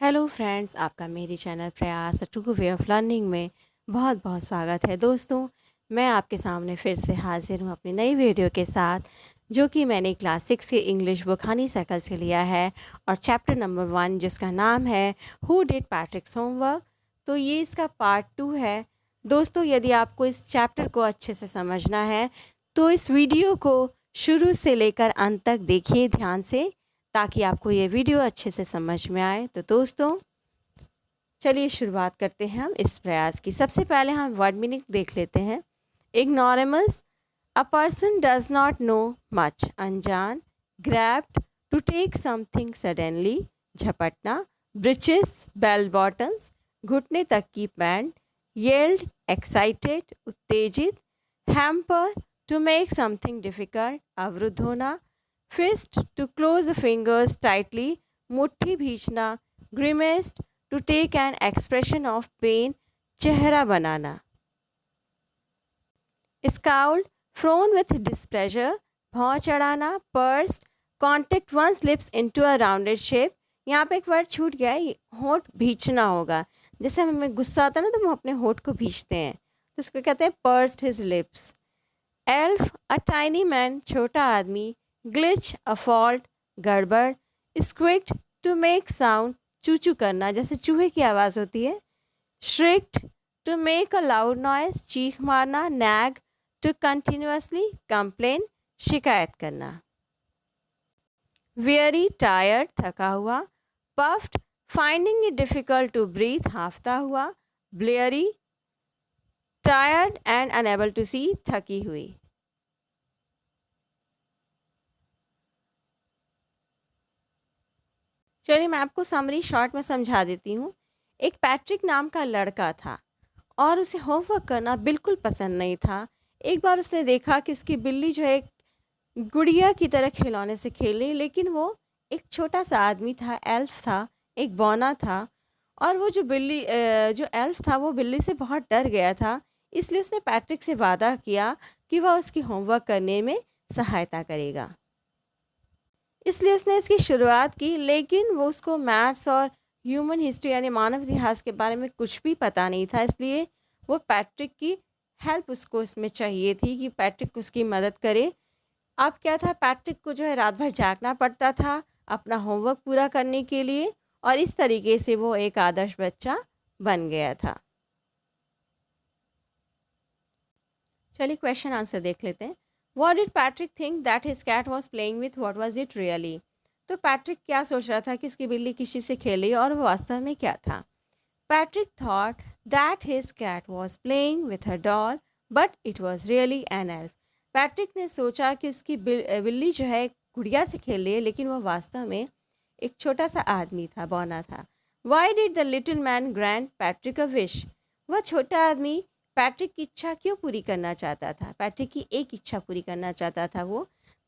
Hello friends, आपका मेरे channel प्रयास टू वे ऑफ लर्निंग में बहुत बहुत स्वागत है। दोस्तों, मैं आपके सामने फिर से हाजिर हूँ अपनी नई वीडियो के साथ, जो कि मैंने क्लास 6 की इंग्लिश बुक हनी सर्कल से लिया है और चैप्टर नंबर 1 जिसका नाम है हु डिड पैट्रिक्स होमवर्क। तो ये इसका पार्ट 2 है। दोस्तों, यदि आपको इस चैप्टर को अच्छे से समझना है तो इस वीडियो को शुरू से लेकर अंत तक देखिए ध्यान से, ताकि आपको ये वीडियो अच्छे से समझ में आए। तो दोस्तों, चलिए शुरुआत करते हैं हम इस प्रयास की। सबसे पहले हम वर्ड मीनिंग देख लेते हैं। Ignoramus, a person does not know much, अनजान। Grabbed, to take something suddenly, झपटना। ब्रिचेस, बेल बॉटम्स, घुटने तक की पैंट। येल्ड, एक्साइटेड, उत्तेजित। Hamper, to make something difficult, अवरुद्ध होना। Fist, to close the fingers tightly, मुट्ठी भींचना। Grimaced, to take an expression of pain, चेहरा बनाना। स्काउल्ड, फ्रोन विथ डिस्प्लेजर, भौं चढ़ाना। Pursed, contact one's lips into a rounded shape. यहाँ पे एक वर्ड छूट गया है, होंठ भींचना होगा। जैसे हमें गुस्सा आता है ना, तो हम अपने होंठ को भींचते हैं, तो उसको कहते हैं pursued his lips. Elf, a tiny man, छोटा आदमी। ग्लिच, अ फॉल्ट, गड़बड़। स्क्विक्ड, टू मेक साउंड, चू चू करना, जैसे चूहे की आवाज़ होती है। Shrieked, to make a loud noise, चीख मारना। नैग, टू कंटिन्यूअसली कंप्लेन, शिकायत करना। वेरी, टायर्ड, थका हुआ। Puffed, finding it difficult to breathe, हांफता हुआ। Bleary, tired and unable to see, थकी हुई। चलिए मैं आपको समरी शॉर्ट में समझा देती हूँ। एक पैट्रिक नाम का लड़का था और उसे होमवर्क करना बिल्कुल पसंद नहीं था। एक बार उसने देखा कि उसकी बिल्ली जो है गुड़िया की तरह खिलौने से खेल रही, लेकिन वो एक छोटा सा आदमी था, एल्फ था, एक बौना था। और वो जो एल्फ था वो बिल्ली से बहुत डर गया था। इसलिए उसने पैट्रिक से वादा किया कि वह उसकी होमवर्क करने में सहायता करेगा। इसलिए उसने इसकी शुरुआत की, लेकिन वो उसको मैथ्स और ह्यूमन हिस्ट्री यानी मानव इतिहास के बारे में कुछ भी पता नहीं था। इसलिए वो पैट्रिक की हेल्प उसको इसमें चाहिए थी कि पैट्रिक उसकी मदद करे। अब क्या था, पैट्रिक को जो है रात भर जागना पड़ता था अपना होमवर्क पूरा करने के लिए, और इस तरीके से वो एक आदर्श बच्चा बन गया था। चलिए क्वेश्चन आंसर देख लेते हैं। What did Patrick think that his cat was playing with? What was it really? तो पैट्रिक क्या सोच रहा था कि उसकी बिल्ली किसी से खेली, और वो वास्तव में क्या था? Patrick thought that his cat was playing with her doll, but it was really an elf. Patrick ने सोचा कि उसकी बिल्ली जो है गुड़िया से खेल रही है, लेकिन वह वास्तव में एक छोटा सा आदमी था, बौना था। Why did the little man grant Patrick a wish? वह छोटा आदमी पैट्रिक की इच्छा क्यों पूरी करना चाहता था? पैट्रिक की एक इच्छा पूरी करना चाहता था वो।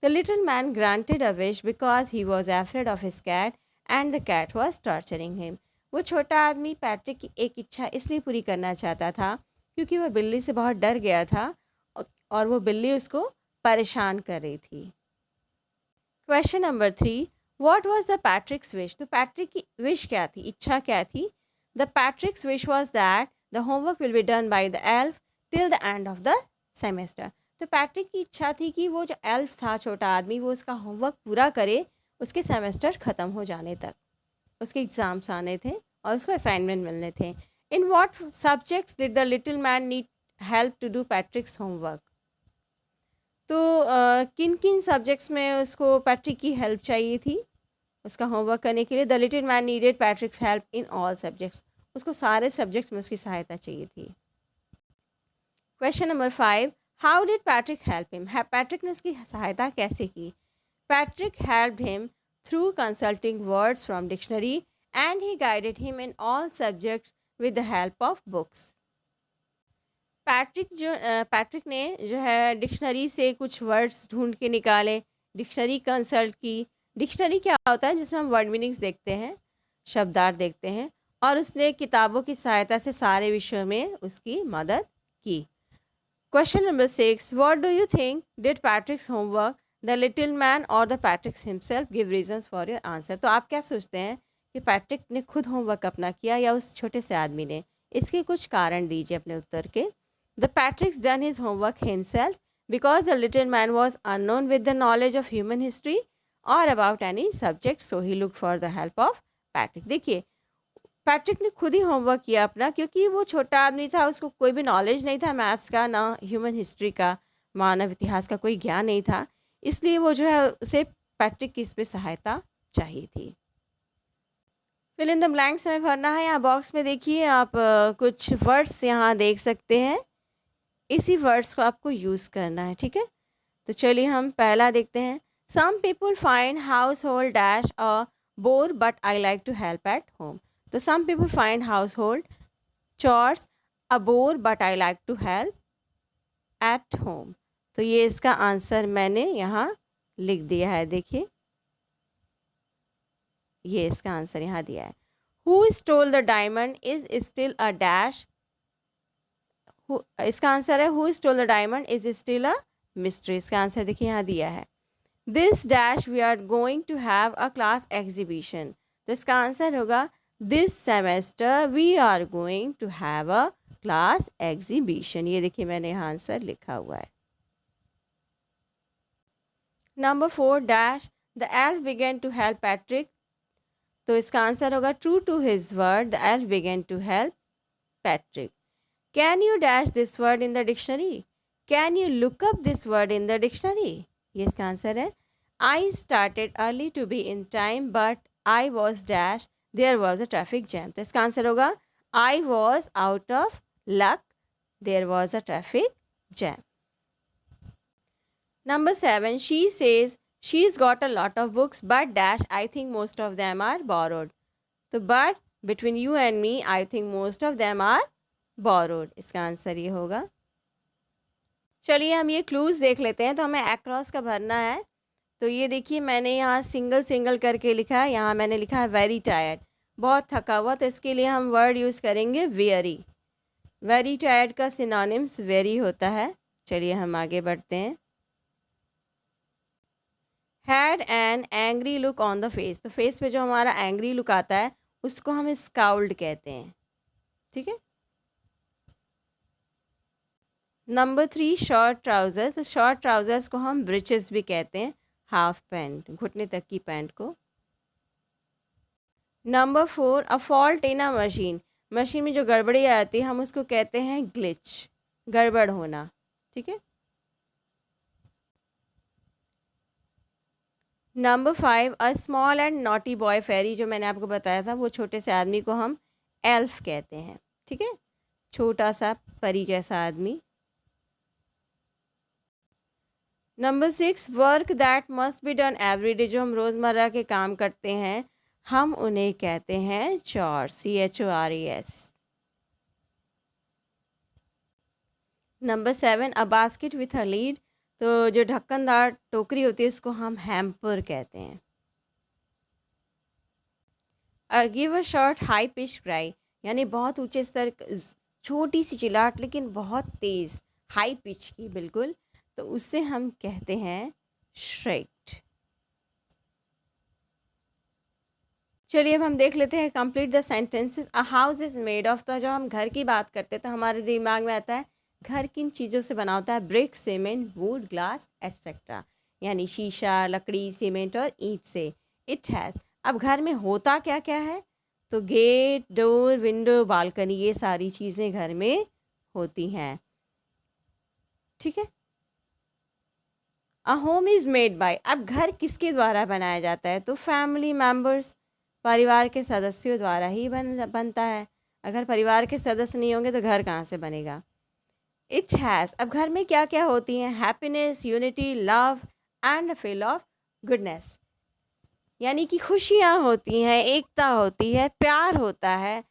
The little man granted a wish because he was afraid of his cat and the cat was torturing him. वो छोटा आदमी पैट्रिक की एक इच्छा इसलिए पूरी करना चाहता था क्योंकि वह बिल्ली से बहुत डर गया था और वो बिल्ली उसको परेशान कर रही थी। Question number 3, what was the पैट्रिक्स wish? तो पैट्रिक की विश क्या थी, इच्छा क्या थी? The पैट्रिक्स wish was that the homework will be done by the elf till the end of the semester. तो पैट्रिक की इच्छा थी कि वो जो एल्फ था, छोटा आदमी, वो उसका होमवर्क पूरा करे उसके सेमेस्टर ख़त्म हो जाने तक। उसके एग्ज़ाम्स आने थे और उसको असाइनमेंट मिलने थे। In what subjects did the little man need help to do Patrick's homework? तो किन किन सब्जेक्ट्स में उसको पैट्रिक की हेल्प चाहिए थी उसका होमवर्क करने के लिए? The little man needed पैट्रिक्स help in all subjects. उसको सारे सब्जेक्ट्स में उसकी सहायता चाहिए थी। Question number 5, how did Patrick help him? Patrick ने उसकी सहायता कैसे की? Patrick helped him through consulting words from dictionary and he guided him in all subjects with the help of books. Patrick ने जो है डिक्शनरी से कुछ वर्ड्स ढूंढ के निकाले, डिक्शनरी कंसल्ट की। डिक्शनरी क्या होता है? जिसमें हम वर्ड मीनिंग्स देखते हैं, शब्दार्थ देखते हैं, और उसने किताबों की सहायता से सारे विषयों में उसकी मदद की। Question number 6, what do you think did Patrick's homework? The little man और the Patrick's himself? Give reasons for your answer. तो आप क्या सोचते हैं कि पैट्रिक ने खुद होमवर्क अपना किया या उस छोटे से आदमी ने? इसके कुछ कारण दीजिए अपने उत्तर के। The Patrick's done his homework himself because the little man was unknown with the knowledge of human history और about any subject, so he look for the help of Patrick. देखिए, पैट्रिक ने खुद ही होमवर्क किया अपना, क्योंकि वो छोटा आदमी था, उसको कोई भी नॉलेज नहीं था मैथ्स का, ना ह्यूमन हिस्ट्री का, मानव इतिहास का कोई ज्ञान नहीं था, इसलिए वो जो है उसे पैट्रिक की इस पे सहायता चाहिए थी। फिल इन द ब्लैंक्स में भरना है। यहाँ बॉक्स में देखिए आप कुछ वर्ड्स यहाँ देख सकते हैं, इसी वर्ड्स को आपको यूज़ करना है, ठीक है। तो चलिए हम पहला देखते हैं। Some people find household dash a bore but I like to help at home. तो some people find household chores a bore but I like to help at home. तो ये इसका आंसर मैंने यहाँ लिख दिया है, देखिए ये इसका आंसर यहाँ दिया है। Who stole the diamond is still a dash. इसका आंसर है who stole the diamond is still a mystery. इसका आंसर देखिए यहाँ दिया है। This dash we are going to have a class exhibition. तो इसका आंसर होगा this semester we are going to have a class exhibition. ये देखिए मैंने यहाँ आंसर लिखा हुआ है। Number 4 dash the elf begin to help Patrick. तो इसका आंसर होगा true to his word the elf begin to help Patrick. Can you dash this word in the dictionary. Can you look up this word in the dictionary. ये इसका answer है। I started early to be in time but I was dash there was a traffic jam. तो इसका answer होगा I was out of luck there was a traffic jam. Number 7, she says she's got a lot of books but dash I think most of them are borrowed. तो but between you and me I think most of them are borrowed। इसका answer ये होगा। चलिए हम ये clues देख लेते हैं। तो हमें अक्रॉस का भरना है। तो ये देखिए मैंने यहाँ सिंगल सिंगल करके लिखा है। यहाँ मैंने लिखा है वेरी टायर्ड, बहुत थका हुआ। तो इसके लिए हम वर्ड यूज़ करेंगे वेरी। वेरी टायर्ड का सिनोनिम्स वेरी होता है। चलिए हम आगे बढ़ते हैं। Had an angry look on the face. तो फेस पे जो हमारा एंग्री लुक आता है उसको हम स्काउल्ड कहते हैं, ठीक है। Number 3 short trousers. तो शॉर्ट ट्राउजर्स को हम ब्रिचेस भी कहते हैं, हाफ पैंट, घुटने तक की पैंट को। Number 4 a fault in a machine. Machine में जो गड़बड़ी आती है हम उसको कहते हैं ग्लिच, गड़बड़ होना, ठीक है। Number 5 a small and naughty boy fairy. जो मैंने आपको बताया था वो छोटे से आदमी को हम एल्फ कहते हैं, ठीक है, छोटा सा परी जैसा आदमी। Number 6 work that must be done every day. जो हम रोज़मर्रा के काम करते हैं हम उन्हें कहते हैं चॉर्स, CHORES। Number 7 a basket with a lead. तो जो ढक्कनदार टोकरी होती है उसको हम हैम्पर कहते हैं। Give a short high pitch cry, यानी बहुत ऊंचे स्तर, छोटी सी चिल्लाहट लेकिन बहुत तेज़, हाई पिच की बिल्कुल, तो उससे हम कहते हैं श्रेक्ड। चलिए अब हम देख लेते हैं complete the sentences. A house is made of. तो जब हम घर की बात करते हैं तो हमारे दिमाग में आता है घर किन चीज़ों से बना होता है, brick, cement, would, glass etcetera, यानी शीशा, लकड़ी, सीमेंट और ईंट से। इट हैज़, अब घर में होता क्या क्या है, तो गेट, डोर, विंडो, बालकनी, ये सारी चीज़ें घर में होती हैं, ठीक है। A home is made by, अब घर किसके द्वारा बनाया जाता है, तो फैमिली मेम्बर्स, परिवार के सदस्यों द्वारा ही बनता है। अगर परिवार के सदस्य नहीं होंगे तो घर कहाँ से बनेगा। इट हैज़, अब घर में क्या क्या होती हैं, happiness, unity, love and feel of goodness, यानी कि खुशियाँ होती हैं, एकता होती है, प्यार होता है,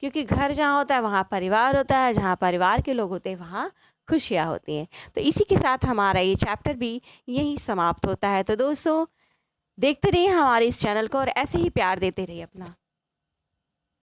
क्योंकि घर जहाँ होता है वहाँ परिवार होता है, जहाँ परिवार के लोग होते हैं वहाँ खुशियाँ होती हैं। तो इसी के साथ हमारा ये चैप्टर भी यहीं समाप्त होता है। तो दोस्तों देखते रहिए हमारे इस चैनल को और ऐसे ही प्यार देते रहिए अपना।